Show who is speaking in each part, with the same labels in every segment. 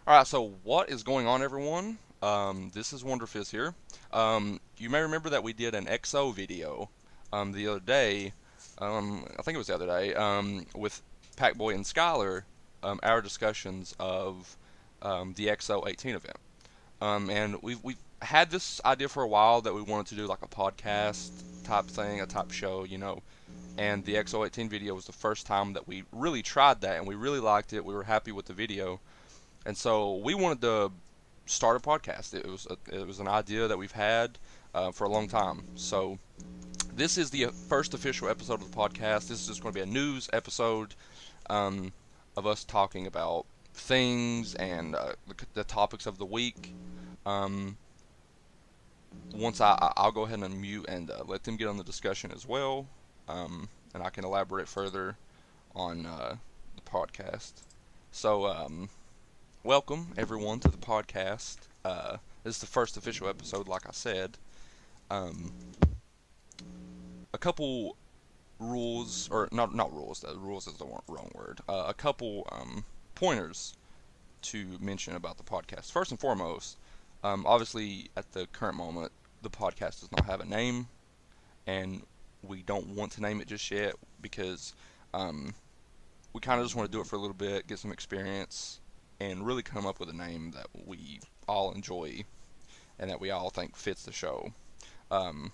Speaker 1: All right, so what is going on, everyone? This is WonderFizz here. You may remember that we did an XO video the other day. I think it was the other day with Packboy and Skylar. Our discussions of the XO 18 event. And we've had this idea for a while that we wanted to do like a podcast type thing, a type show, And the XO 18 video was the first time that we really tried that, and we really liked it. We were happy with the video. And so we wanted to start a podcast. It was an idea that we've had for a long time. So this is the first official episode of the podcast. This is just going to be a news episode um, of us talking about things and the topics of the week. Um, Once I'll go ahead and unmute and let them get on the discussion as well, and I can elaborate further on the podcast. So welcome everyone to the podcast. This is the first official episode, like I said. Um, a couple rules, or not rules. Rules is the wrong word. A couple pointers to mention about the podcast. First and foremost, obviously at the current moment, the podcast does not have a name, and we don't want to name it just yet because um, we kind of just want to do it for a little bit, get some experience, and really come up with a name that we all enjoy and that we all think fits the show um,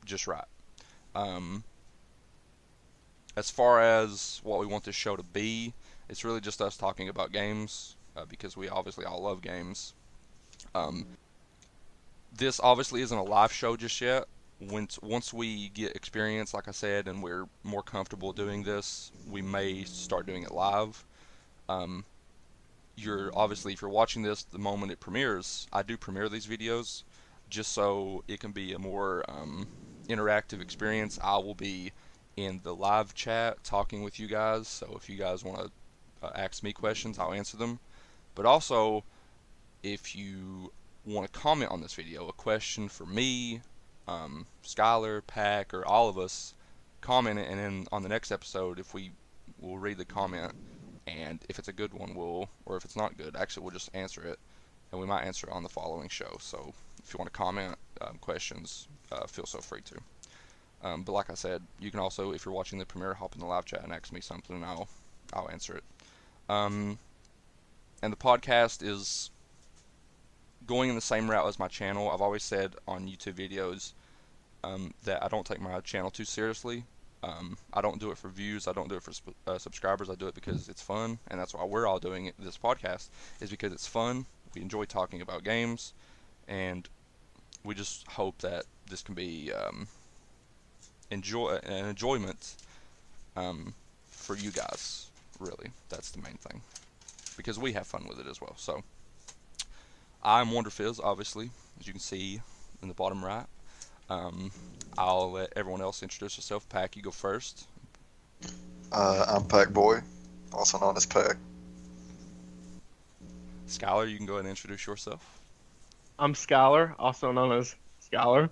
Speaker 1: just right. Um, as far as what we want this show to be, it's really just us talking about games because we obviously all love games. Um, this obviously isn't a live show just yet. Once we get experience, like I said, and we're more comfortable doing this, we may start doing it live. Um, you're obviously, if you're watching this the moment it premieres, I do premiere these videos just so it can be a more interactive experience. I will be in the live chat talking with you guys, so if you guys want to ask me questions, I'll answer them. But also, if you want to comment on this video, a question for me, Skylar, Pack, or all of us, comment it, and then on the next episode, if we'll read the comment, and if it's a good one, or if it's not good, actually we'll just answer it, and we might answer it on the following show. So if you want to comment questions, feel so free to. But like I said, you can also, if you're watching the premiere, hop in the live chat and ask me something, and I'll answer it. Um, and the podcast is going in the same route as my channel. I've always said on YouTube videos that I don't take my channel too seriously. I don't do it for views. I don't do it for subscribers. I do it because it's fun, and that's why we're all doing it. This podcast is because it's fun. We enjoy talking about games, and we just hope that this can be an enjoyment for you guys. Really, that's the main thing, because we have fun with it as well. So I'm WonderFizz, obviously, as you can see in the bottom right. Um, I'll let everyone else introduce yourself. Pack, you go first.
Speaker 2: I'm Pack Boy, also known as Pack.
Speaker 1: Skylar, you can go ahead and introduce yourself.
Speaker 3: I'm Skylar, also known as Skylar.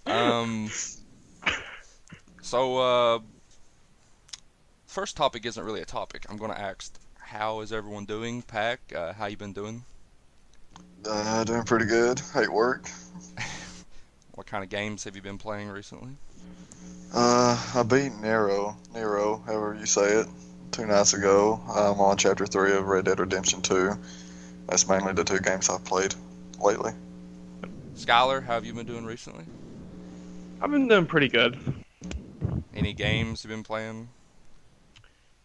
Speaker 1: um, so, first topic isn't really a topic. I'm going to ask, how is everyone doing? Pack, how you been doing?
Speaker 2: Doing pretty good. Hate work.
Speaker 1: What kind of games have you been playing recently?
Speaker 2: I beat Nero, however you say it, 2 nights ago. I'm on Chapter 3 of Red Dead Redemption 2. That's mainly the two games I've played lately.
Speaker 1: Skylar, how have you been doing recently?
Speaker 3: I've been doing pretty good.
Speaker 1: Any games you've been playing?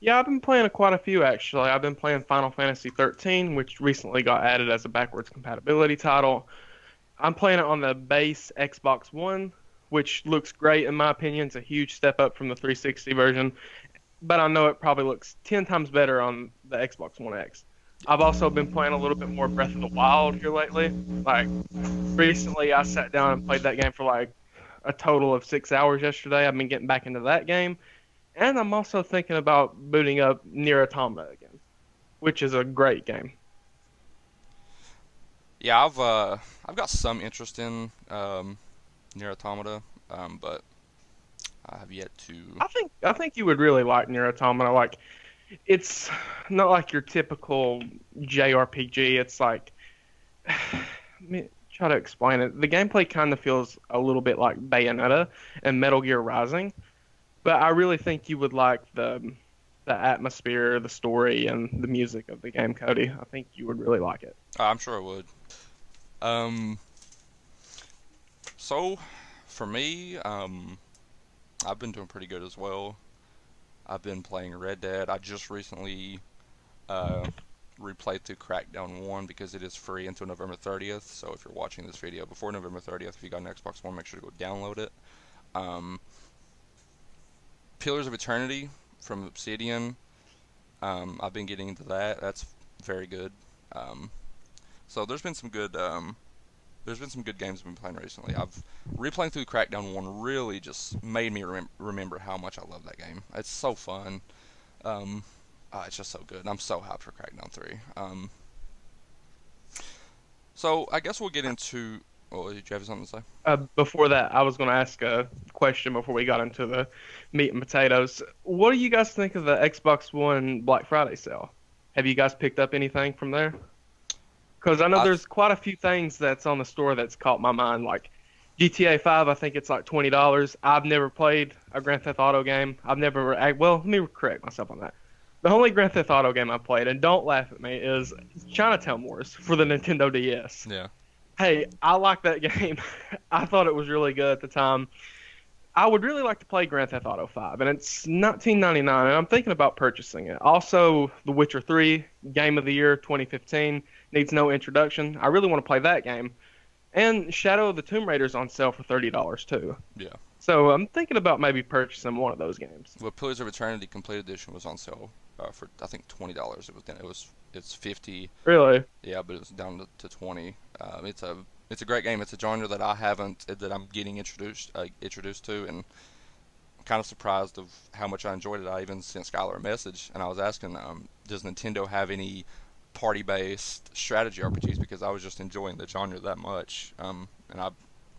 Speaker 3: Yeah, I've been playing quite a few actually. I've been playing Final Fantasy 13, which recently got added as a backwards compatibility title. I'm playing it on the base Xbox One, which looks great in my opinion. It's a huge step up from the 360 version, but I know it probably looks 10 times better on the Xbox One X. I've also been playing a little bit more Breath of the Wild here lately. Like, recently I sat down and played that game for like a total of 6 hours yesterday. I've been getting back into that game. And I'm also thinking about booting up Nier Automata again, which is a great game.
Speaker 1: Yeah, I've got some interest in Nier Automata, but I have yet to.
Speaker 3: I think you would really like Nier Automata. Like, It's not like your typical JRPG. It's like, let me try to explain it. The gameplay kind of feels a little bit like Bayonetta and Metal Gear Rising, but I really think you would like the atmosphere, the story, and the music of the game, Cody. I think you would really like it.
Speaker 1: I'm sure I would. Um, so for me, I've been doing pretty good as well. I've been playing Red Dead. I just recently uh, replayed through Crackdown 1 because it is free until November 30th. So if you're watching this video before November 30th, if you got an Xbox One, make sure to go download it. Um, Pillars of Eternity from Obsidian. I've been getting into that. That's very good. Um, so there's been some good games I've been playing recently. I've replaying through Crackdown 1 really just made me remember how much I love that game. It's so fun. Um, it's just so good. I'm so hyped for Crackdown 3. So I guess we'll get into. Oh, did you have something to say?
Speaker 3: Before that, I was going to ask a question before we got into the meat and potatoes. What do you guys think of the Xbox One Black Friday sale? Have you guys picked up anything from there? Because I know
Speaker 1: I
Speaker 3: there's quite a few things that's on the store that's caught my mind, like GTA 5. I think it's like $20. I've never played a Grand Theft Auto game. I've never. Well, let me correct myself on that. The only Grand Theft Auto game I played, and don't laugh at me, is Chinatown Wars for the Nintendo DS.
Speaker 1: yeah.
Speaker 3: Hey, I like that game. I thought it was really good at the time. I would really like to play Grand Theft Auto 5, and it's 19.99, and I'm thinking about purchasing it. Also, The Witcher 3, Game of the Year 2015, needs no introduction. I really want to play that game. And Shadow of the Tomb Raider's on sale for $30 too.
Speaker 1: Yeah.
Speaker 3: So I'm thinking about maybe purchasing one of those games.
Speaker 1: Well, Pillars of Eternity Complete Edition was on sale for I think $20. It's 50.
Speaker 3: Really?
Speaker 1: Yeah, but it's down to 20. It's a great game. It's a genre that I haven't that I'm getting introduced to, and I'm kind of surprised of how much I enjoyed it. I even sent Skylar a message, and I was asking, does Nintendo have any party-based strategy RPGs? Because I was just enjoying the genre that much, and I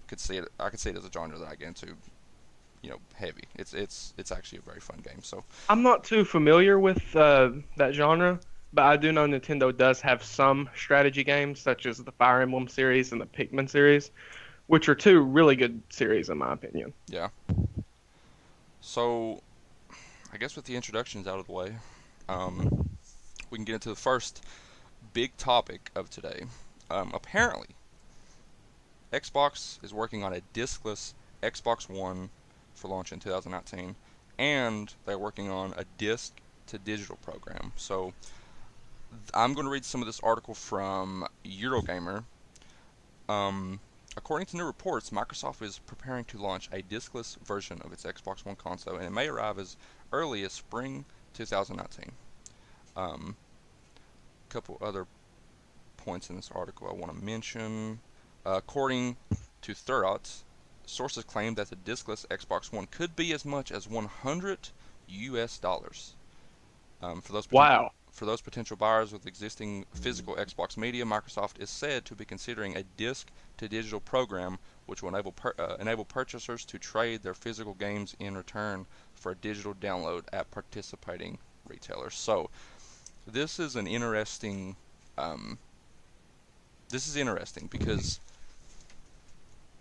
Speaker 1: could see it as a genre that I get into, heavy. It's actually a very fun game. So
Speaker 3: I'm not too familiar with that genre, but I do know Nintendo does have some strategy games, such as the Fire Emblem series and the Pikmin series, which are two really good series in my opinion.
Speaker 1: yeah. So I guess with the introductions out of the way, um, we can get into the first big topic of today. Apparently, Xbox is working on a discless Xbox One for launch in 2019, and they're working on a disc to digital program. So I'm going to read some of this article from Eurogamer. Um, According to new reports, Microsoft is preparing to launch a discless version of its Xbox One console, and it may arrive as early as spring 2019. A couple other points in this article I want to mention. According to Thurrott, sources claim that the discless Xbox One could be as much as 100 US dollars. For those
Speaker 3: Wow.
Speaker 1: for those potential buyers with existing physical Xbox media, Microsoft is said to be considering a disc-to-digital program which will enable purchasers to trade their physical games in return for a digital download at participating retailers. So this is an interesting. This is interesting because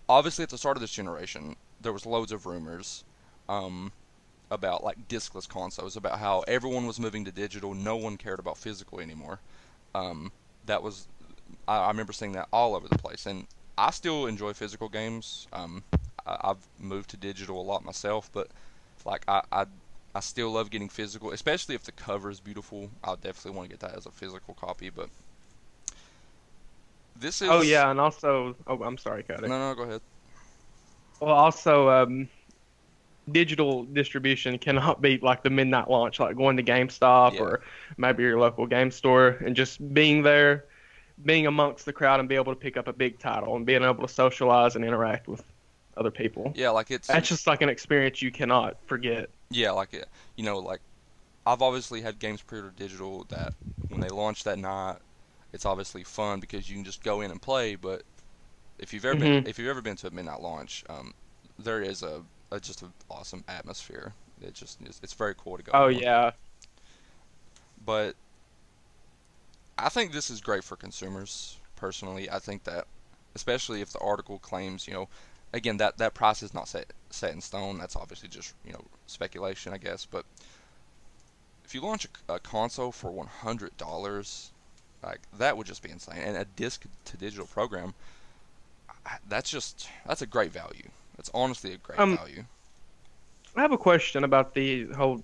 Speaker 1: obviously at the start of this generation there was loads of rumors. About like discless consoles, about how everyone was moving to digital, no one cared about physical anymore. That was I remember seeing that all over the place, and I still enjoy physical games. I've moved to digital a lot myself, but like I still love getting physical, especially if the cover is beautiful. I'll definitely want to get that as a physical copy. But this
Speaker 3: Oh
Speaker 1: is
Speaker 3: yeah, and also, oh, I'm sorry, Cody.
Speaker 1: no, go ahead.
Speaker 3: Well, also, digital distribution cannot beat like the midnight launch, like going to GameStop
Speaker 1: Yeah,
Speaker 3: or maybe your local game store and just being there, being amongst the crowd and be able to pick up a big title and being able to socialize and interact with other people.
Speaker 1: yeah, like it's
Speaker 3: That's just like an experience you cannot forget.
Speaker 1: yeah, like it, like I've obviously had games pre-ordered digital that when they launch that night, it's obviously fun because you can just go in and play. But
Speaker 3: Hmm.
Speaker 1: if you've ever been to a midnight launch, there is just an awesome atmosphere. It's very cool to go
Speaker 3: Oh
Speaker 1: to one.
Speaker 3: yeah.
Speaker 1: But I think this is great for consumers. Personally, I think that, especially if the article claims, again that price is not set in stone. That's obviously just speculation, I guess. But if you launch a console for $100, like that would just be insane. And a disc to digital program, that's a great value. That's honestly a great
Speaker 3: Um,
Speaker 1: value.
Speaker 3: I have a question about the whole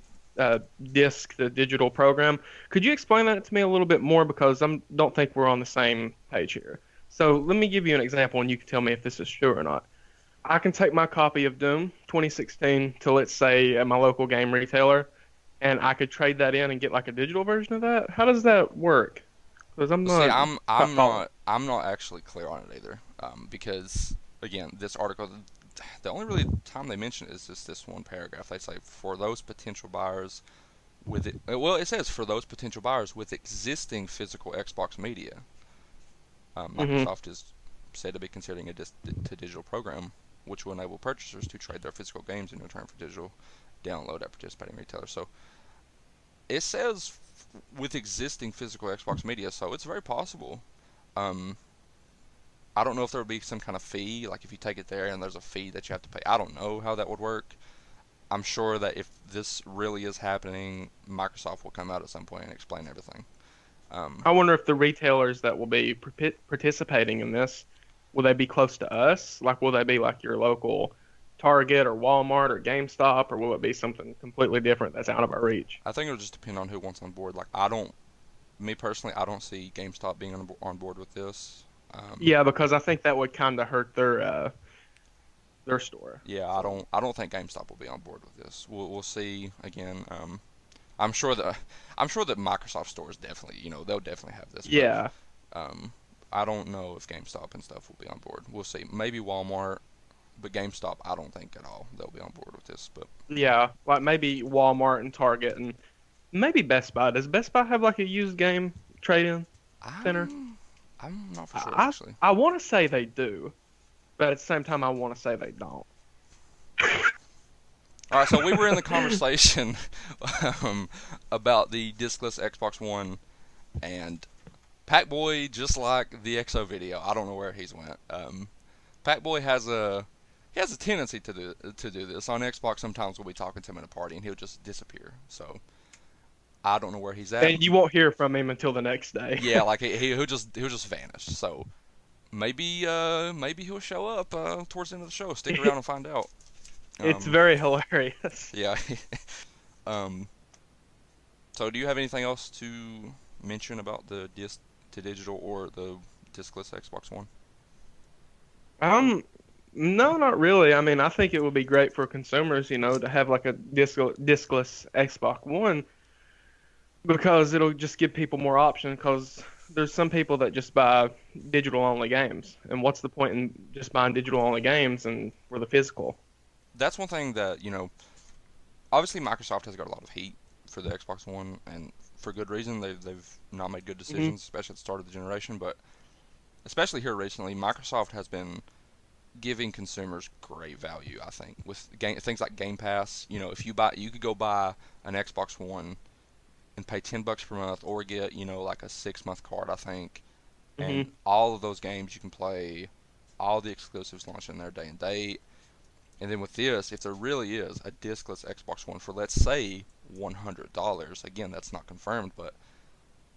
Speaker 3: disc, the digital program. Could you explain that to me a little bit more because I don't think we're on the same page here. So let me give you an example, and you can tell me if this is true or not. I can take my copy of Doom 2016 to, let's say, at my local game retailer, and I could trade that in and get like a digital version of that. How does that work? Because I'm
Speaker 1: See,
Speaker 3: not
Speaker 1: I'm
Speaker 3: quite
Speaker 1: I'm
Speaker 3: following.
Speaker 1: not I'm not actually clear on it either. Because again, this article, the only really time they mention it is just this one paragraph. They say for those potential buyers with it. Well, it says for those potential buyers with existing physical Xbox media.
Speaker 3: Hmm.
Speaker 1: Microsoft is said to be considering a disc to digital program, which will enable purchasers to trade their physical games in return for digital download at participating retailers. So it says with existing physical Xbox media, so it's very possible. Um, I don't know if there would be some kind of fee, like if you take it there and there's a fee that you have to pay. I don't know how that would work. I'm sure that if this really is happening, Microsoft will come out at some point and explain everything. Um,
Speaker 3: I wonder if the retailers that will be participating in this, will they be close to us? Like, will they be like your local Target or Walmart or GameStop, or will it be something completely different that's out of our reach?
Speaker 1: I think it'll just depend on who wants on board. Like, me personally, I don't see GameStop being on board with this. Um,
Speaker 3: Yeah, because I think that would kind of hurt their store.
Speaker 1: yeah, I
Speaker 3: So
Speaker 1: don't, I don't think GameStop will be on board with this. We'll see again. I'm sure that, I'm sure that Microsoft stores definitely, they'll definitely have this, but
Speaker 3: yeah,
Speaker 1: um, I don't know if GameStop and stuff will be on board. We'll see. Maybe Walmart, but GameStop, I don't think at all they'll be on board with this. But
Speaker 3: yeah, like maybe Walmart and Target and maybe Best Buy. Does Best Buy have like a used game trade-in center?
Speaker 1: I'm not for sure
Speaker 3: I
Speaker 1: actually.
Speaker 3: I want to say they do, but at the same time, I want to say they don't.
Speaker 1: All right, so we were in the conversation um, about the discless Xbox One and Packboy, just like the XO video. I don't know where he's went. Packboy has a tendency to do this on Xbox. Sometimes we'll be talking to him at a party and he'll just disappear. So I don't know where he's at.
Speaker 3: And you won't hear from him until the next day.
Speaker 1: Yeah, like he'll just vanish. So maybe he'll show up towards the end of the show. Stick around and find out.
Speaker 3: It's
Speaker 1: Um,
Speaker 3: very hilarious.
Speaker 1: yeah. um, so do you have anything else to mention about the disc to digital or the discless Xbox One?
Speaker 3: Um, no, not really. I mean, I think it would be great for consumers, to have like a discless Xbox One because it'll just give people more option. Because there's some people that just buy digital only games, and what's the point in just buying digital only games and for the physical?
Speaker 1: That's one thing that obviously Microsoft has got a lot of heat for the Xbox One, and for good reason. They've not made good
Speaker 3: Hmm.
Speaker 1: decisions, especially at the start of the generation. But especially here recently, Microsoft has been giving consumers great value. I think with things like Game Pass. If you could go buy an Xbox One and pay $10 per month, or get like a 6 month card. I think, and
Speaker 3: Hmm.
Speaker 1: all of those games you can play, all the exclusives launching their day and date. And then with this, if there really is a discless Xbox One for, let's say, $100, again, that's not confirmed, but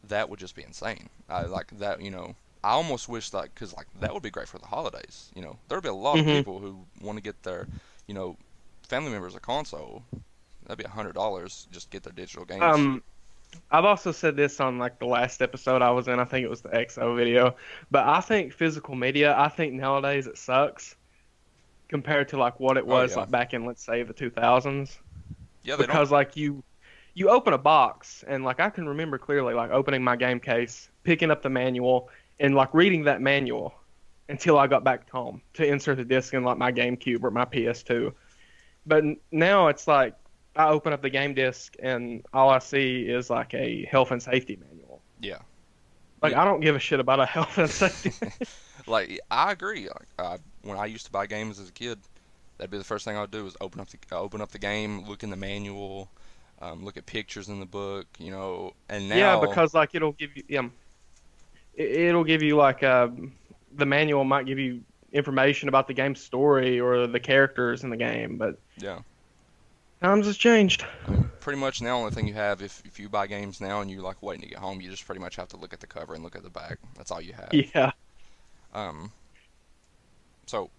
Speaker 1: that would just be insane. I like that. I almost wish that, because like that would be great for the holidays. There would be a lot of
Speaker 3: Hmm.
Speaker 1: people who want to get their, you know, family members a console. That'd be $100 just to get their digital games.
Speaker 3: Um, I've also said this on like the last episode I was in. I think it was the XO video, but I think physical media. I think nowadays it sucks compared to like what it
Speaker 1: Oh
Speaker 3: was
Speaker 1: yeah,
Speaker 3: like back in, let's say, the 2000s.
Speaker 1: yeah. They don't.
Speaker 3: Because like you open a box, and like I can remember clearly like opening my game case, picking up the manual, and like reading that manual until I got back home to insert the disc in like my GameCube or my PS2. But now it's like I open up the game disc and all I see is like a health and safety manual.
Speaker 1: Yeah.
Speaker 3: Like
Speaker 1: Yeah.
Speaker 3: I don't give a shit about a health and safety.
Speaker 1: Like I agree. Like when I used to buy games as a kid, that'd be the first thing I'd do is open up the game, look in the manual, look at pictures in the book, and
Speaker 3: Yeah,
Speaker 1: now,
Speaker 3: because like it'll give you it'll give you like the manual might give you information about the game's story or the characters in the game, but
Speaker 1: yeah.
Speaker 3: times has changed.
Speaker 1: I mean, pretty much now, the only thing you have if you buy games now and you like waiting to get home, you just pretty much have to look at the cover and look at the back. That's all you have.
Speaker 3: Yeah.
Speaker 1: Um, so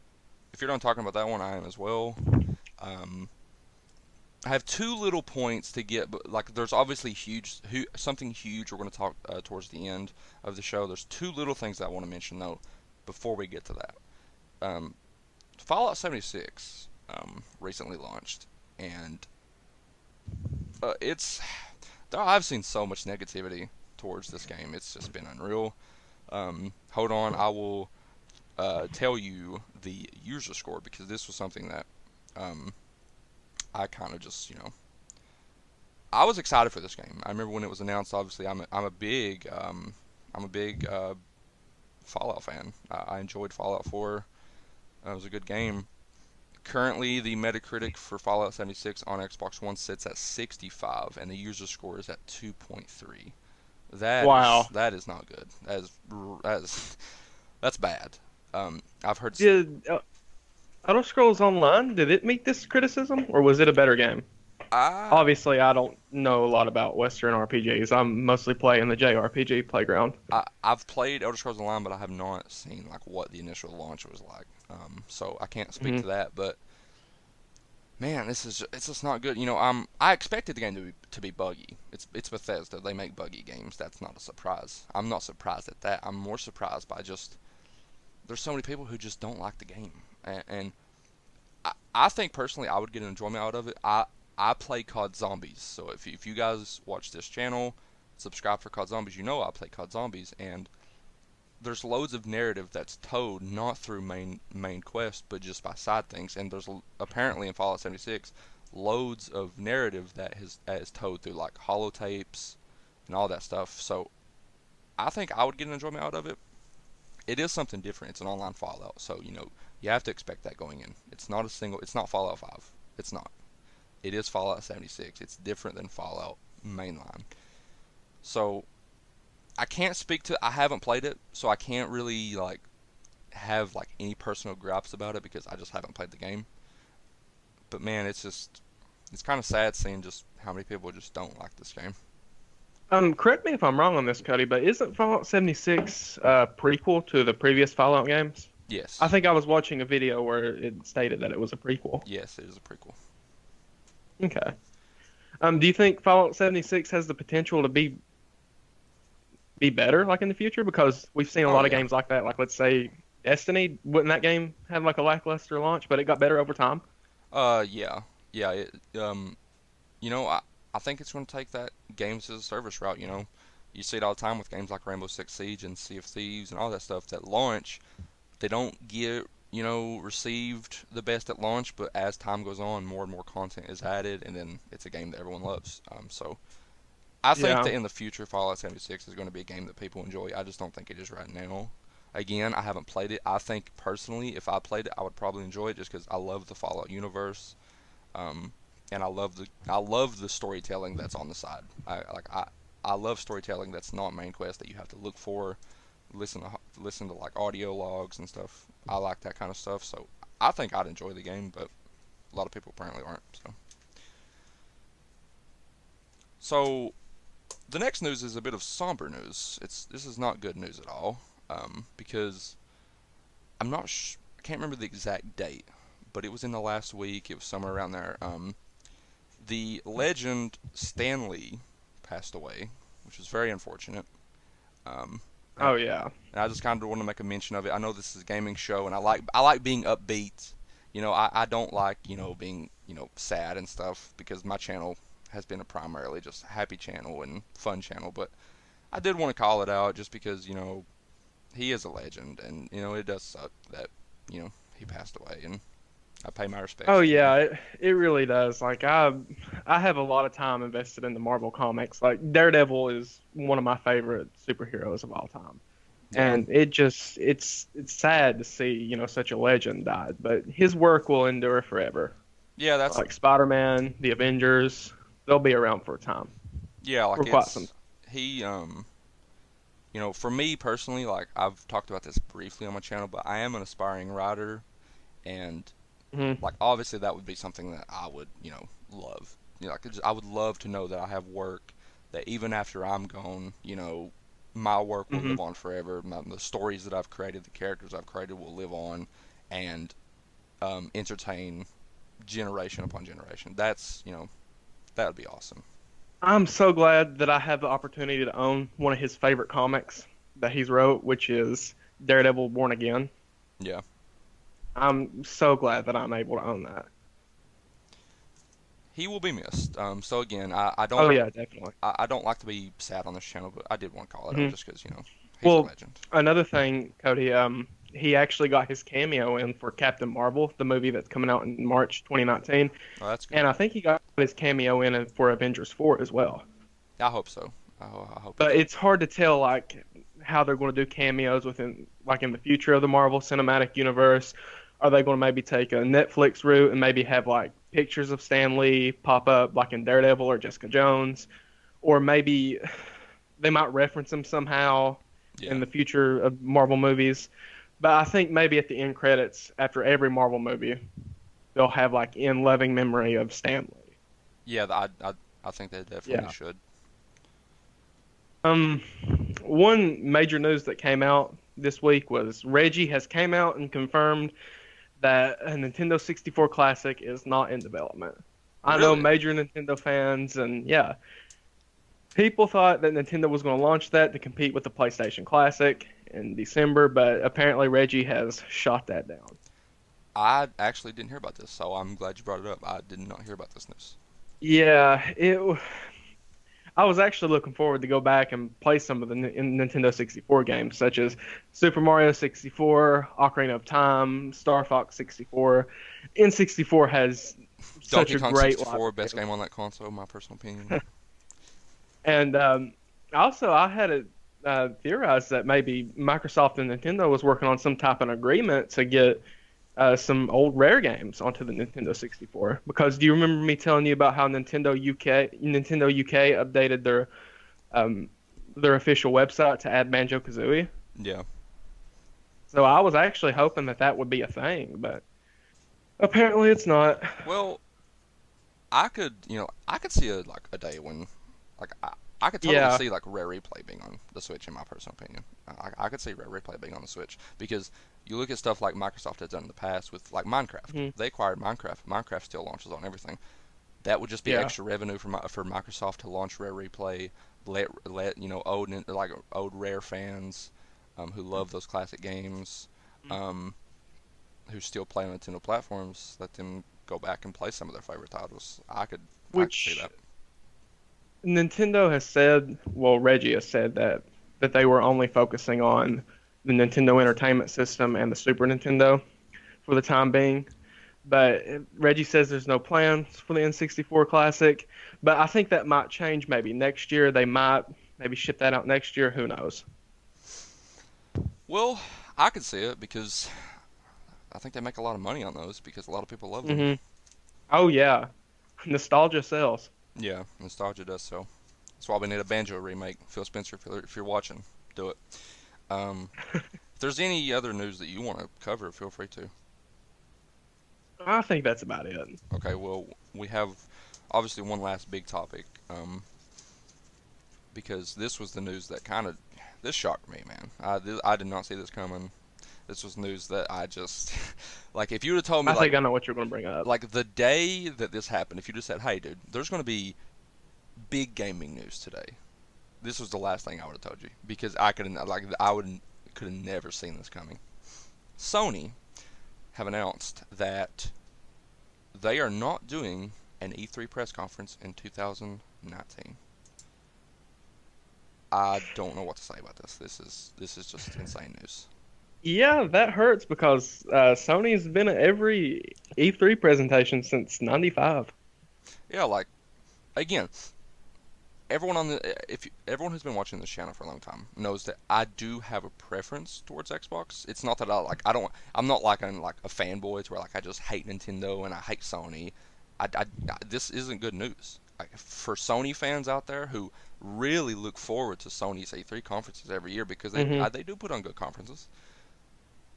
Speaker 1: if you're done talking about that one, I am as well. Um, I have two little points to get, but like there's obviously something huge we're going to talk towards the end of the show. There's two little things that I want to mention though before we get to that. Um, Fallout 76 recently launched, and it's I've seen so much negativity towards this game. It's just been unreal. Hold on, I will tell you the user score because this was something that um, I kind of just I was excited for this game. I remember when it was announced. Obviously, I'm a big Fallout fan. I enjoyed Fallout 4. It was a good game. Currently, the Metacritic for Fallout 76 on Xbox One sits at 65, and the user score is at 2.3.
Speaker 3: Wow.
Speaker 1: That is not good. That is that's bad. I've heard.
Speaker 3: Did Elder Scrolls Online, did it meet this criticism, or was it a better game?
Speaker 1: I
Speaker 3: Obviously, I don't know a lot about Western RPGs. I'm mostly playing the JRPG playground.
Speaker 1: I've played Elder Scrolls Online, but I have not seen like what the initial launch was like. So I can't speak
Speaker 3: Hmm.
Speaker 1: to that. But man, it's just not good. I expected the game to be buggy. It's Bethesda. They make buggy games. That's not a surprise. I'm not surprised at that. I'm more surprised by just there's so many people who just don't like the game, and I think personally I would get an enjoyment out of it. I play COD Zombies, so if you guys watch this channel, subscribe for COD Zombies, I play COD Zombies, and there's loads of narrative that's told not through main quest, but just by side things, and there's apparently in Fallout 76 loads of narrative that is told through like holotapes and all that stuff. So I think I would get an enjoyment out of it. It is something different. It's an online Fallout, so you have to expect that going in. It's not Fallout 5. It's not. It is Fallout 76. It's different than Fallout mainline. So I haven't played it, so I can't really like have like any personal gripes about it because I just haven't played the game. But man, it's kind of sad seeing just how many people just don't like this game.
Speaker 3: Correct me if I'm wrong on this, Cody, but isn't Fallout 76 a prequel to the previous Fallout games? I
Speaker 1: Yes.
Speaker 3: think I was watching a video where it stated that it was a prequel.
Speaker 1: Yes, it is a prequel.
Speaker 3: Okay. Do you think Fallout 76 has the potential to be better like in the future? Because we've seen a
Speaker 1: Oh
Speaker 3: lot of
Speaker 1: yeah.
Speaker 3: games like that. Like let's say Destiny, wouldn't that game have like a lackluster launch, but it got better over time?
Speaker 1: Yeah. Yeah, I think it's going to take that games as a service route, You see it all the time with games like Rainbow Six Siege and Sea of Thieves and all that stuff that launch. They don't get, received the best at launch, but as time goes on, more and more content is added, and then it's a game that everyone loves. So I think
Speaker 3: Yeah.
Speaker 1: that in the future, Fallout 76 is going to be a game that people enjoy. I just don't think it is right now. Again, I haven't played it. I think personally, if I played it, I would probably enjoy it just because I love the Fallout universe, um, and I love the storytelling that's on the side. I love storytelling that's not main quest that you have to look for, listen to like audio logs and stuff. I like that kind of stuff, so I think I'd enjoy the game, but a lot of people apparently aren't. So the next news is a bit of somber news. This is not good news at all, because I can't remember the exact date, but it was in the last week. It was somewhere around there. The legend Stan Lee passed away, which was very unfortunate. Um, and,
Speaker 3: Oh yeah.
Speaker 1: and I just kind of want to make a mention of it. I know this is a gaming show, and I like being upbeat. I don't like being sad and stuff because my channel has been a primarily just happy channel and fun channel. But I did want to call it out just because he is a legend, and it does suck that he passed away, and I pay my respects
Speaker 3: Oh
Speaker 1: to him.
Speaker 3: yeah, it really does. Like I have a lot of time invested in the Marvel comics. Like Daredevil is one of my favorite superheroes of all time.
Speaker 1: Yeah,
Speaker 3: And it's sad to see, such a legend died, but his work will endure forever.
Speaker 1: yeah, that's
Speaker 3: Like Spider-Man, the Avengers, they'll be around for a time,
Speaker 1: Yeah, like
Speaker 3: for quite some
Speaker 1: it's he for me personally, like I've talked about this briefly on my channel, but I am an aspiring writer, and
Speaker 3: time.
Speaker 1: like obviously that would be something that I would, love. Like I would love to know that I have work that even after I'm gone, my work will
Speaker 3: Hmm.
Speaker 1: live on forever. The stories that I've created, the characters I've created will live on and entertain generation upon generation. That would be awesome.
Speaker 3: I'm so glad that I have the opportunity to own one of his favorite comics that he's wrote, which is Daredevil Born Again.
Speaker 1: Yeah.
Speaker 3: I'm so glad that I'm able to own that.
Speaker 1: He will be missed. So again,
Speaker 3: Oh yeah, definitely.
Speaker 1: I don't like to be sad on this channel, but I did want to call it out
Speaker 3: Hmm.
Speaker 1: just because he's a
Speaker 3: Well,
Speaker 1: legend.
Speaker 3: another thing, Cody, he actually got his cameo in for Captain Marvel, the movie that's coming out in March 2019,
Speaker 1: Oh, that's good.
Speaker 3: and I think he got his cameo in for Avengers 4 as well.
Speaker 1: I hope so. I hope he
Speaker 3: But
Speaker 1: does.
Speaker 3: it's hard to tell like how they're going to do cameos within like in the future of the Marvel Cinematic Universe. Are they going to maybe take a Netflix route and maybe have like pictures of Stan Lee pop up like in Daredevil or Jessica Jones, or maybe they might reference him somehow
Speaker 1: Yeah.
Speaker 3: in the future of Marvel movies. But I think maybe at the end credits after every Marvel movie, they'll have like in loving memory of Stan Lee.
Speaker 1: Yeah, I think they definitely
Speaker 3: Yeah.
Speaker 1: should.
Speaker 3: Um, One major news that came out this week was Reggie has came out and confirmed that a Nintendo 64 Classic is not in development. I know
Speaker 1: Really?
Speaker 3: major Nintendo fans, and yeah, people thought that Nintendo was going to launch that to compete with the PlayStation Classic in December, but apparently Reggie has shot that down.
Speaker 1: I actually didn't hear about this, so I'm glad you brought it up. I did not hear about this news.
Speaker 3: Yeah, I was actually looking forward to go back and play some of the Nintendo 64 games, such as Super Mario 64, Ocarina of Time, Star Fox 64. N64 has such
Speaker 1: Donkey
Speaker 3: a
Speaker 1: Kong
Speaker 3: great library
Speaker 1: 64, best
Speaker 3: of.
Speaker 1: game on that console, my personal opinion.
Speaker 3: And also, I had it theorized that maybe Microsoft and Nintendo was working on some type of agreement to get some old rare games onto the Nintendo 64. Because do you remember me telling you about how Nintendo UK updated their official website to add Banjo-Kazooie?
Speaker 1: Yeah.
Speaker 3: So I was actually hoping that that would be a thing, but apparently it's not.
Speaker 1: Well, I could see a day when, like, I could totally
Speaker 3: Yeah.
Speaker 1: see like Rare Replay being on the Switch, in my personal opinion. I could see Rare Replay being on the Switch because you look at stuff like Microsoft has done in the past with like Minecraft.
Speaker 3: Mhm.
Speaker 1: They acquired Minecraft. Minecraft still launches on everything. That would just be
Speaker 3: Yeah.
Speaker 1: extra revenue for Microsoft to launch Rare Replay. Let old Rare fans, who love those classic games, um, who still play on Nintendo platforms, let them go back and play some of their favorite titles. I could see
Speaker 3: Which
Speaker 1: that.
Speaker 3: Nintendo has said, well, Reggie has said that they were only focusing on the Nintendo Entertainment System and the Super Nintendo for the time being. But Reggie says there's no plans for the N64 Classic. But I think that might change maybe next year. They might maybe ship that out next year. Who knows?
Speaker 1: Well, I could see it because I think they make a lot of money on those because a lot of people love them.
Speaker 3: Hmm. Oh yeah, nostalgia sells.
Speaker 1: Yeah, nostalgia does so. That's why we need a Banjo remake. Phil Spencer, if you're watching, do it. If there's any other news that you want to cover, feel free to.
Speaker 3: I think that's about it.
Speaker 1: Okay, well, we have obviously one last big topic, because this was the news that this shocked me, man. I did not see this coming. This was news that I just like if you would have told me
Speaker 3: I think I know what you're going to bring up.
Speaker 1: like the day that this happened, if you just said, "Hey, dude, there's going to be big gaming news today," this was the last thing I would have told you because I would could have never seen this coming. Sony have announced that they are not doing an E3 press conference in 2019. I don't know what to say about this. This is just insane news.
Speaker 3: Yeah, that hurts because Sony's been at every E3 presentation since '95.
Speaker 1: Yeah, like again, everyone on the if everyone who's been watching this channel for a long time knows that I do have a preference towards Xbox. It's not that I'm not like a fanboy to where like I just hate Nintendo and I hate Sony. This isn't good news. like for Sony fans out there who really look forward to Sony's E3 conferences every year because
Speaker 3: Hmm.
Speaker 1: they do put on good conferences.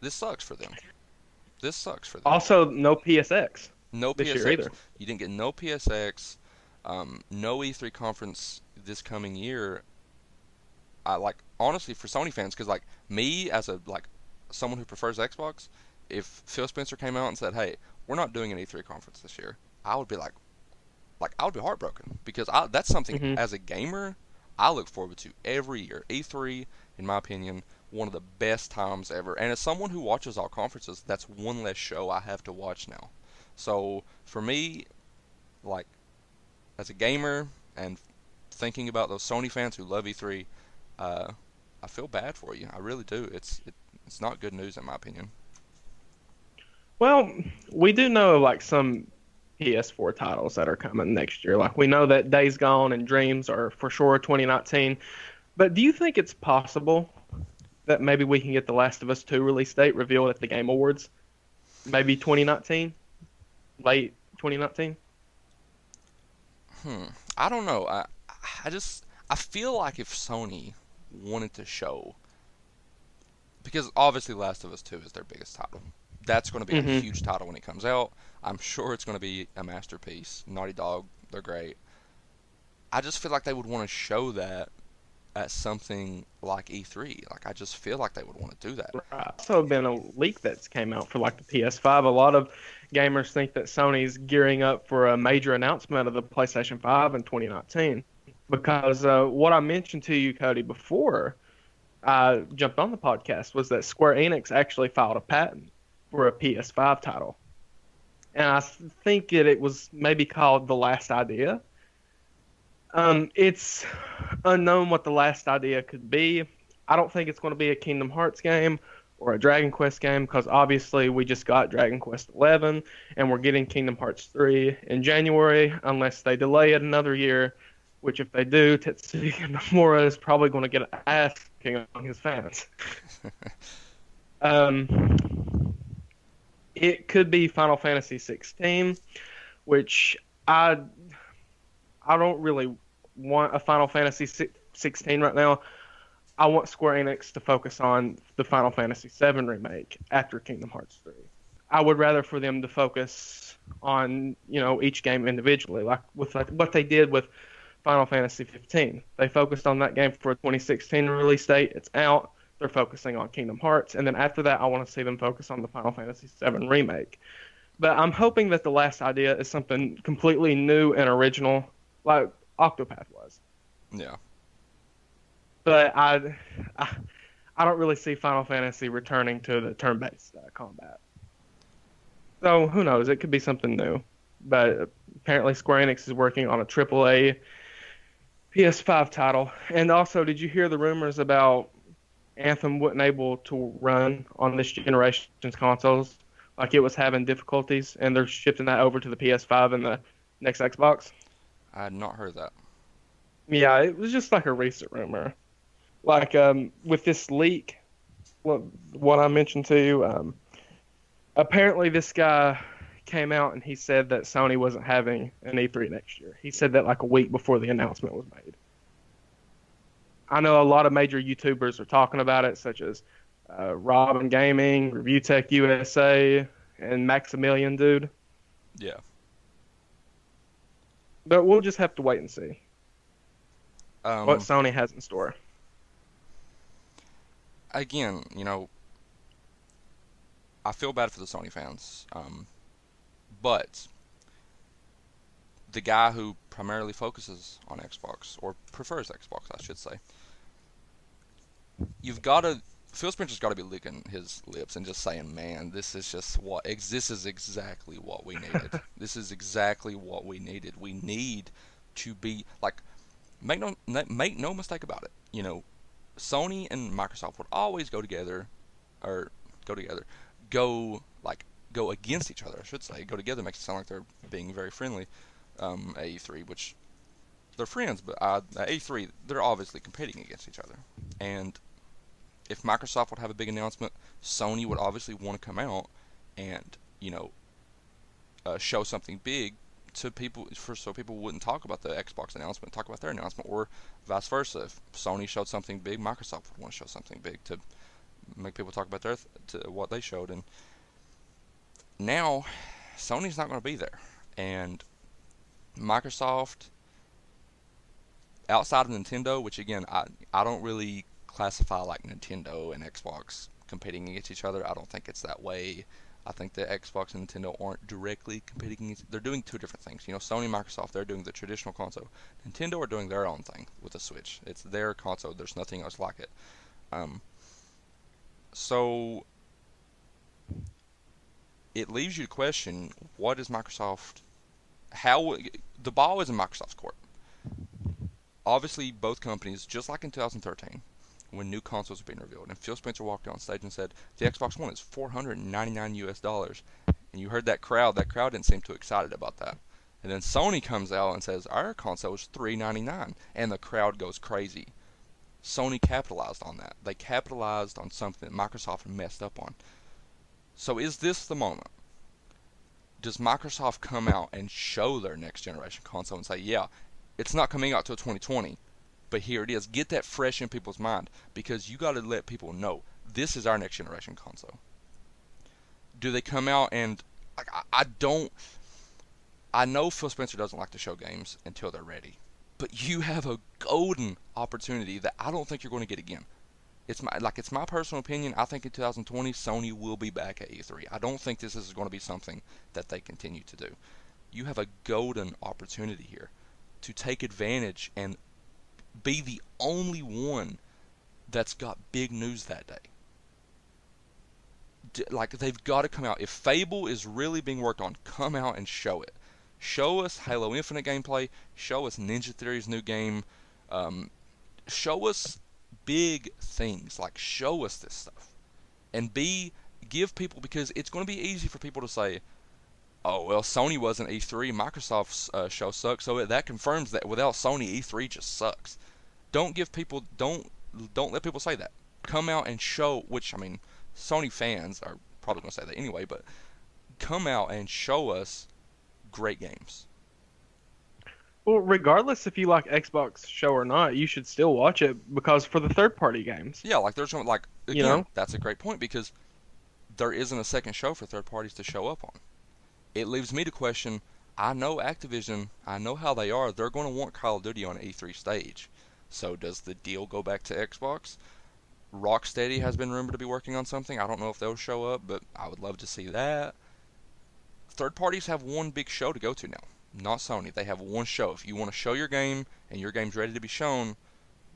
Speaker 1: This sucks for them. This sucks for them.
Speaker 3: Also, no PSX
Speaker 1: No
Speaker 3: this year
Speaker 1: PSX.
Speaker 3: either.
Speaker 1: You didn't get no PSX. No E3 conference this coming year. I like honestly for Sony fans because like me as a like someone who prefers Xbox, if Phil Spencer came out and said, "Hey, we're not doing an E3 conference this year," I would be like I would be heartbroken because that's something
Speaker 3: Hmm.
Speaker 1: as a gamer I look forward to every year. E3, in my opinion, one of the best times ever. And as someone who watches all conferences, that's one less show I have to watch now. So for me, like as a gamer and thinking about those Sony fans who love E3, uh, I feel bad for you. I really do. It's not good news in my opinion.
Speaker 3: Well, we do know like some PS4 titles that are coming next year. Like we know that Days Gone and Dreams are for sure 2019. But do you think it's possible that maybe we can get The Last of Us 2 release date revealed at the Game Awards? Maybe 2019, late 2019.
Speaker 1: Hmm. I don't know. I feel like if Sony wanted to show because obviously Last of Us 2 is their biggest title. That's going to be a
Speaker 3: Hmm.
Speaker 1: huge title when it comes out. I'm sure it's going to be a masterpiece. Naughty Dog, they're great. I just feel like they would want to show that at something like E3. Like I just feel like they would want to do that.
Speaker 3: Right. Also, been a leak that's came out for like the PS5. A lot of gamers think that Sony's gearing up for a major announcement of the PlayStation 5 in 2019. Because what I mentioned to you, Cody, before I jumped on the podcast was that Square Enix actually filed a patent for a PS5 title. And I think that it was maybe called The Last Idea. It's unknown what The Last Idea could be. I don't think it's going to be a Kingdom Hearts game or a Dragon Quest game because obviously we just got Dragon Quest 11 and we're getting Kingdom Hearts 3 in January unless they delay it another year, which if they do, Tetsuya Nomura is probably going to get an ass kicking on his fans. Um, it could be Final Fantasy 16, which I I don't really want a Final Fantasy 16 right now. I want Square Enix to focus on the Final Fantasy 7 remake after Kingdom Hearts 3. I would rather for them to focus on, each game individually, like what they did with Final Fantasy 15. They focused on that game for a 2016 release date. It's out. They're focusing on Kingdom Hearts, and then after that, I want to see them focus on the Final Fantasy 7 remake. But I'm hoping that the last idea is something completely new and original, like Octopath was.
Speaker 1: Yeah.
Speaker 3: But I, I don't really see Final Fantasy returning to the turn-based combat. So who knows? It could be something new. But apparently Square Enix is working on a AAA PS5 title. And also, did you hear the rumors about Anthem wasn't able to run on this generation's consoles? Like it was having difficulties, and they're shifting that over to the PS5 and the next Xbox.
Speaker 1: I had not heard that.
Speaker 3: Yeah, it was just like a recent rumor. Like with this leak, what I mentioned to you, apparently this guy came out and he said that Sony wasn't having an E3 next year. He said that like a week before the announcement was made. I know a lot of major YouTubers are talking about it, such as Robin Gaming, Review Tech USA, and Maximilian Dude.
Speaker 1: Yeah.
Speaker 3: But we'll just have to wait and see what
Speaker 1: Um.
Speaker 3: Sony has in store.
Speaker 1: Again, I feel bad for the Sony fans. But the guy who primarily focuses on Xbox or prefers Xbox, I should say, you've got to. Phil Spencer's got to be licking his lips and just saying, "Man, this is just this is exactly what we needed. This is exactly what we needed. We need to be like, make no mistake about it. Sony and Microsoft would always go together, or go together, go like go against each other. I should say, go together makes it sound like they're being very friendly. At E3, which they're friends, but at E3 they're obviously competing against each other, and if Microsoft would have a big announcement, Sony would obviously want to come out and show something big to people so people wouldn't talk about the Xbox announcement, talk about their announcement, or vice versa. If Sony showed something big, Microsoft would want to show something big to make people talk about what they showed. And now Sony's not going to be there, and Microsoft, outside of Nintendo, which again I don't really classify like Nintendo and Xbox competing against each other. I don't think it's that way. I think the Xbox and Nintendo aren't directly competing against. They're doing two different things. Sony and Microsoft, they're doing the traditional console. Nintendo are doing their own thing with the Switch. It's their console. There's nothing else like it. So it leaves you to question, what is Microsoft? How the ball is in Microsoft's court. Obviously, both companies, just like in 2013, when new consoles were being revealed, and Phil Spencer walked on stage and said, the Xbox One is $499 US. And you heard that crowd. That crowd didn't seem too excited about that. And then Sony comes out and says, our console is $399, and the crowd goes crazy. Sony capitalized on that. They capitalized on something that Microsoft messed up on. So is this the moment? Does Microsoft come out and show their next generation console and say, yeah, it's not coming out till 2020, but here it is. Get that fresh in people's mind, because you got to let people know this is our next generation console. Do they come out and like I know Phil Spencer doesn't like to show games until they're ready, but you have a golden opportunity that I don't think you're going to get again. It's my personal opinion. I think in 2020 Sony will be back at E3. I don't think this is going to be something that they continue to do. You have a golden opportunity here to take advantage and be the only one that's got big news that day. Like, they've got to come out. If Fable is really being worked on, come out and show it. Show us Halo Infinite gameplay. Show us Ninja Theory's new game. Show us big things. Like, show us this stuff. And give people, because it's going to be easy for people to say, oh, well, Sony wasn't E3, Microsoft's show sucks, so that confirms that without Sony, E3 just sucks. Don't let people say that. Come out and show, which, I mean, Sony fans are probably going to say that anyway, but come out and show us great games.
Speaker 3: Well, regardless if you like Xbox show or not, you should still watch it, because for the third-party games.
Speaker 1: Yeah, like there's like, again, that's a great point, because there isn't a second show for third parties to show up on. It leaves me to question, I know Activision, I know how they are, they're going to want Call of Duty on an E3 stage. So does the deal go back to Xbox? Rocksteady has been rumored to be working on something. I don't know if they'll show up, but I would love to see that. Third parties have one big show to go to now, not Sony. They have one show. If you want to show your game and your game's ready to be shown,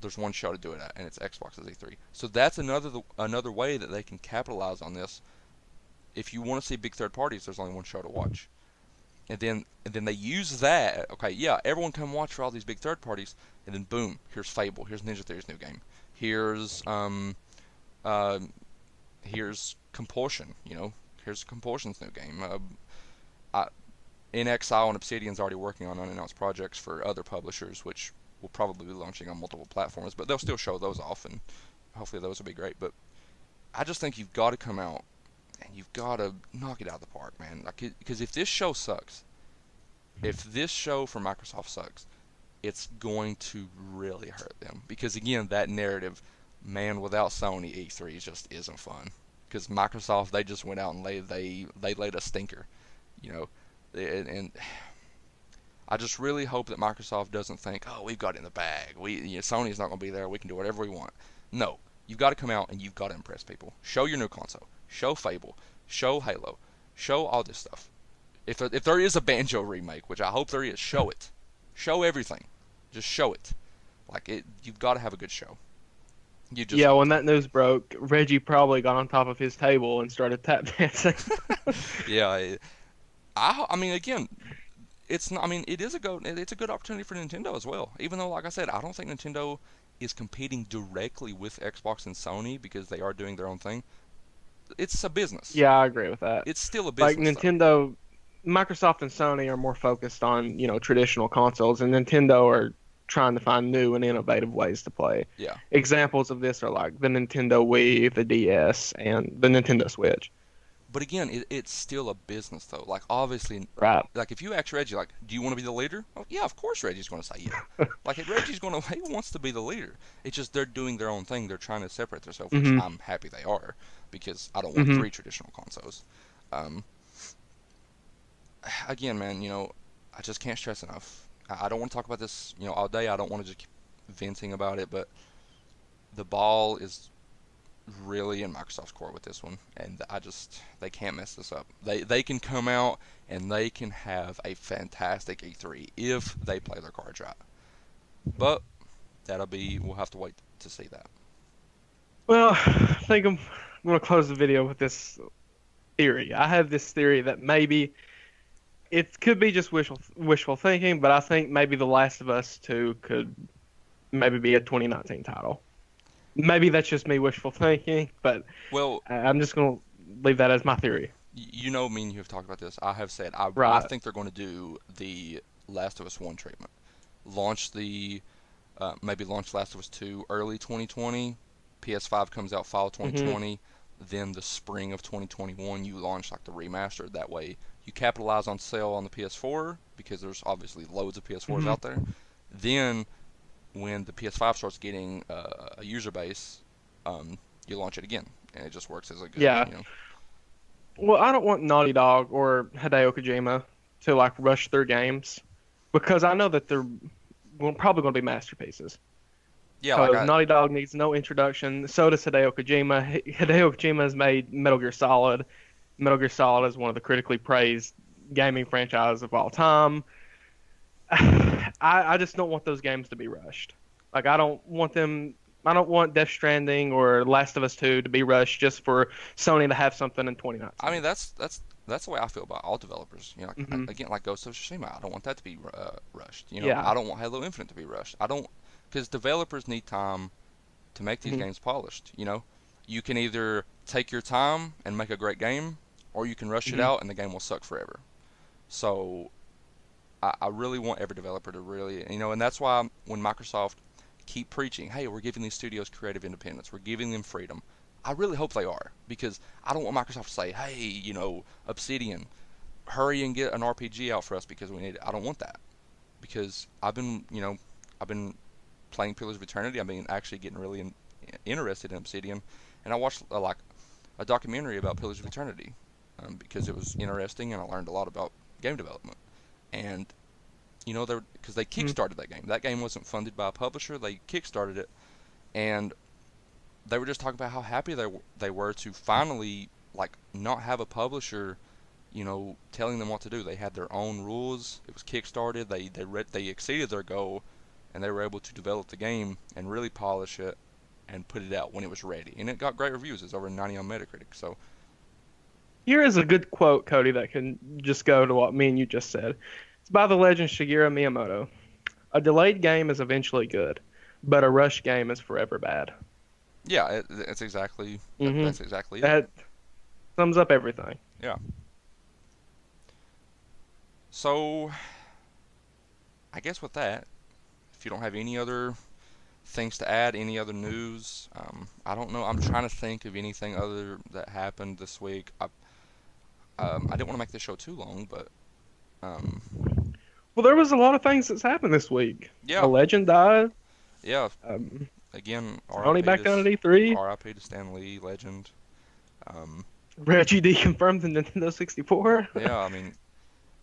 Speaker 1: there's one show to do it at, and it's Xbox's E3. So that's another way that they can capitalize on this. If you want to see big third parties, there's only one show to watch. And then they use that. Okay, yeah, everyone come watch for all these big third parties, and then boom, here's Fable, here's Ninja Theory's new game, here's Compulsion. Here's Compulsion's new game. In Exile and Obsidian's already working on unannounced projects for other publishers, which will probably be launching on multiple platforms, but they'll still show those off, and hopefully those will be great. But I just think you've got to come out and you've got to knock it out of the park, man. Because if this show sucks, if this show for Microsoft sucks, it's going to really hurt them. Because again, that narrative, man, without Sony, E3 just isn't fun. Because Microsoft, they just went out and they laid a stinker, and I just really hope that Microsoft doesn't think, oh, we've got it in the bag. Sony's not going to be there. We can do whatever we want. No, you've got to come out and you've got to impress people. Show your new console. Show Fable. Show Halo. Show all this stuff. If there is a Banjo remake, which I hope there is, show it. Show everything. Just show it. You've got to have a good show.
Speaker 3: Yeah, when that news broke, Reggie probably got on top of his table and started tap dancing.
Speaker 1: Yeah, I mean, again, it's not. I mean, it's a good opportunity for Nintendo as well. Even though, like I said, I don't think Nintendo is competing directly with Xbox and Sony because they are doing their own thing. It's a business.
Speaker 3: Yeah, I agree with that.
Speaker 1: It's still a business.
Speaker 3: Like Nintendo, Microsoft and Sony are more focused on, traditional consoles, and Nintendo are trying to find new and innovative ways to play.
Speaker 1: Yeah.
Speaker 3: Examples of this are like the Nintendo Wii, the DS, and the Nintendo Switch.
Speaker 1: But again, it's still a business though. Like obviously,
Speaker 3: Right.
Speaker 1: like if you ask Reggie, like, do you want to be the leader? Oh yeah, of course Reggie's going to say yeah. Like Reggie's going to, he wants to be the leader. It's just they're doing their own thing. They're trying to separate themselves, which
Speaker 3: Mhm.
Speaker 1: I'm happy they are, because I don't want
Speaker 3: Mhm.
Speaker 1: three traditional consoles. Um, Again, man, I just can't stress enough. I don't want to talk about this, all day. I don't want to just keep venting about it, but the ball is really in Microsoft's court with this one, and they can't mess this up. They can come out and they can have a fantastic E3 if they play their cards right. But we'll have to wait to see that.
Speaker 3: Well, I think I'm going to close the video with this theory. I have this theory that maybe it could be just wishful thinking, but I think maybe The Last of Us 2 could maybe be a 2019 title. Maybe that's just me wishful thinking, but
Speaker 1: Well,
Speaker 3: I'm just going to leave that as my theory.
Speaker 1: you know me and you have talked about this. I have said I
Speaker 3: Right.
Speaker 1: think they're going to do the Last of Us 1 treatment. Launch the maybe launch Last of Us 2 early 2020. PS5 comes out fall
Speaker 3: Hmm.
Speaker 1: 2020. Then the spring of 2021, you launch like the remaster. That way, you capitalize on sale on the PS4 because there's obviously loads of PS4s
Speaker 3: Hmm.
Speaker 1: out there. Then, when the PS5 starts getting a user base, you launch it again, and it just works as a good,
Speaker 3: Yeah. Well, I don't want Naughty Dog or Hideo Kojima to like rush their games because I know that they're probably going to be masterpieces.
Speaker 1: Yeah, like
Speaker 3: Because Naughty Dog needs no introduction. So does Hideo Kojima. Hideo Kojima has made Metal Gear Solid. Metal Gear Solid is one of the critically praised gaming franchises of all time. I just don't want those games to be rushed. Like I don't want them. I don't want Death Stranding or Last of Us 2 to be rushed just for Sony to have something in
Speaker 1: I mean,
Speaker 3: 2019.
Speaker 1: that's the way I feel about all developers.
Speaker 3: Hmm.
Speaker 1: Again, like Ghost of Tsushima, I don't want that to be rushed.
Speaker 3: Yeah.
Speaker 1: I don't want Halo Infinite to be rushed. I don't, because developers need time to make these
Speaker 3: Hmm.
Speaker 1: games polished. You can either take your time and make a great game, or you can rush it
Speaker 3: Hmm.
Speaker 1: out and the game will suck forever. So I really want every developer to really, and that's why when Microsoft keep preaching, hey, we're giving these studios creative independence, we're giving them freedom. I really hope they are, because I don't want Microsoft to say, hey, Obsidian, hurry and get an RPG out for us because we need it. I don't want that, because I've been playing Pillars of Eternity. I've been actually getting really interested in Obsidian, and I watched a documentary about Pillars of Eternity, because it was interesting and I learned a lot about game development. And because they
Speaker 3: Hmm.
Speaker 1: kickstarted that game. That game wasn't funded by a publisher. They kickstarted it, and they were just talking about how happy they were to finally like not have a publisher, telling them what to do. They had their own rules. It was kickstarted. They exceeded their goal, and they were able to develop the game and really polish it and put it out when it was ready. And it got great reviews. It's over 90 on Metacritic. So
Speaker 3: Here is a good quote, Cody, that can just go to what me and you just said. It's by the legend Shigeru Miyamoto. A delayed game is eventually good, but a rushed game is forever bad.
Speaker 1: yeah, it's exactly
Speaker 3: Hmm.
Speaker 1: that's exactly it.
Speaker 3: That sums up everything.
Speaker 1: Yeah. So I guess with that, if you don't have any other things to add, any other news, I don't know. I'm trying to think of anything other that happened this week. I didn't want to make the show too long, but um,
Speaker 3: Well, there was a lot of things that's happened this week. A
Speaker 1: yeah,
Speaker 3: legend died.
Speaker 1: yeah.
Speaker 3: Um,
Speaker 1: Again,
Speaker 3: Sony back down at E3.
Speaker 1: R.I.P. to Stan Lee, legend. Um,
Speaker 3: Reggie deconfirmed the Nintendo 64.
Speaker 1: yeah, I mean,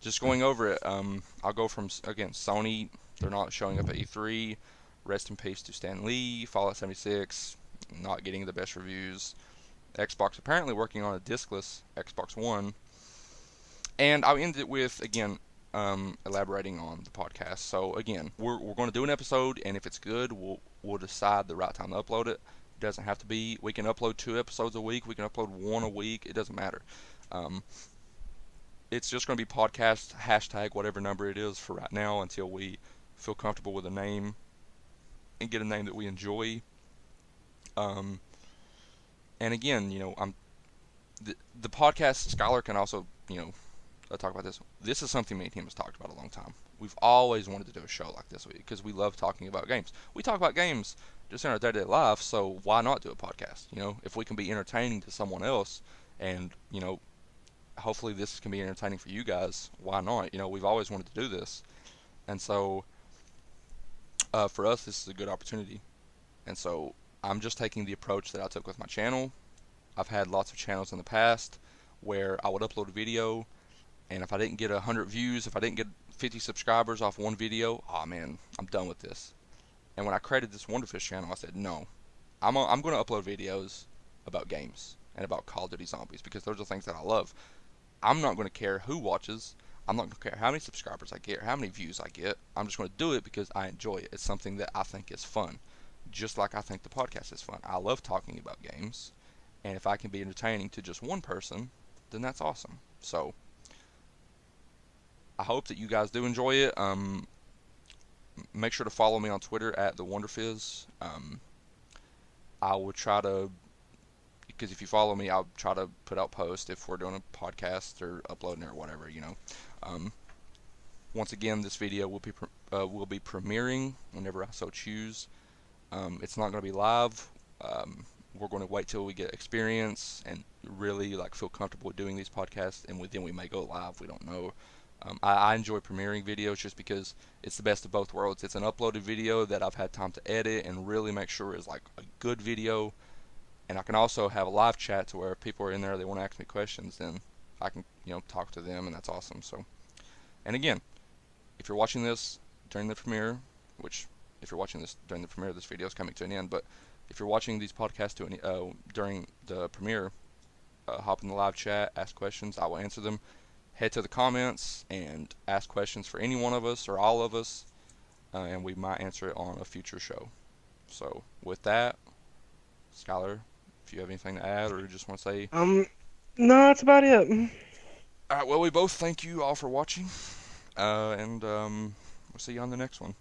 Speaker 1: just going over it. I'll go from again Sony. They're not showing up at E3. Rest in peace to Stan Lee. Fallout 76 not getting the best reviews. Xbox apparently working on a discless Xbox One. And I'll end it with, again, elaborating on the podcast. So, again, we're going to do an episode, and if it's good, we'll decide the right time to upload it. It doesn't have to be, we can upload 2 episodes a week, we can upload 1 a week, it doesn't matter. Um, it's just going to be podcast, hashtag, whatever number it is for right now until we feel comfortable with a name and get a name that we enjoy. Um, and again, the podcast, Skylar can also, talk about this. This is something me and him has talked about a long time. We've always wanted to do a show like this because we love talking about games. We talk about games just in our day-to-day life, so why not do a podcast? If we can be entertaining to someone else and, hopefully this can be entertaining for you guys. Why not? You know, we've always wanted to do this, and so for us, this is a good opportunity. And so I'm just taking the approach that I took with my channel. I've had lots of channels in the past where I would upload a video, and if I didn't get 100 views, if I didn't get 50 subscribers off one video, oh man, I'm done with this. And when I created this Wonderfish channel, I said, no, I'm going to upload videos about games and about Call of Duty Zombies because those are things that I love. I'm not going to care who watches. I'm not going to care how many subscribers I get or how many views I get. I'm just going to do it because I enjoy it. It's something that I think is fun. Just like I think the podcast is fun. I love talking about games. And if I can be entertaining to just one person, then that's awesome. So I hope that you guys do enjoy it. Make sure to follow me on Twitter at the I will try to, because if you follow me, I'll try to put out posts if we're doing a podcast or uploading it or whatever, you know. Um, Once again, this video will be premiering whenever I so choose. It's not going to be live. We're going to wait till we get experience and really like feel comfortable doing these podcasts, and then we may go live. We don't know. I enjoy premiering videos just because it's the best of both worlds. It's an uploaded video that I've had time to edit and really make sure is like a good video, and I can also have a live chat to where if people are in there, they want to ask me questions, then I can, you know, talk to them, and that's awesome. So, and again, if you're watching this during the premiere, which if you're watching this during the premiere, this video is coming to an end, but if you're watching these podcasts during the premiere, hop in the live chat, ask questions, I will answer them. Head to the comments and ask questions for any one of us or all of us, and we might answer it on a future show. So with that, Skylar, if you have anything to add or just want to say,
Speaker 3: No, that's about it.
Speaker 1: all right, well, we both thank you all for watching, and we'll see you on the next one.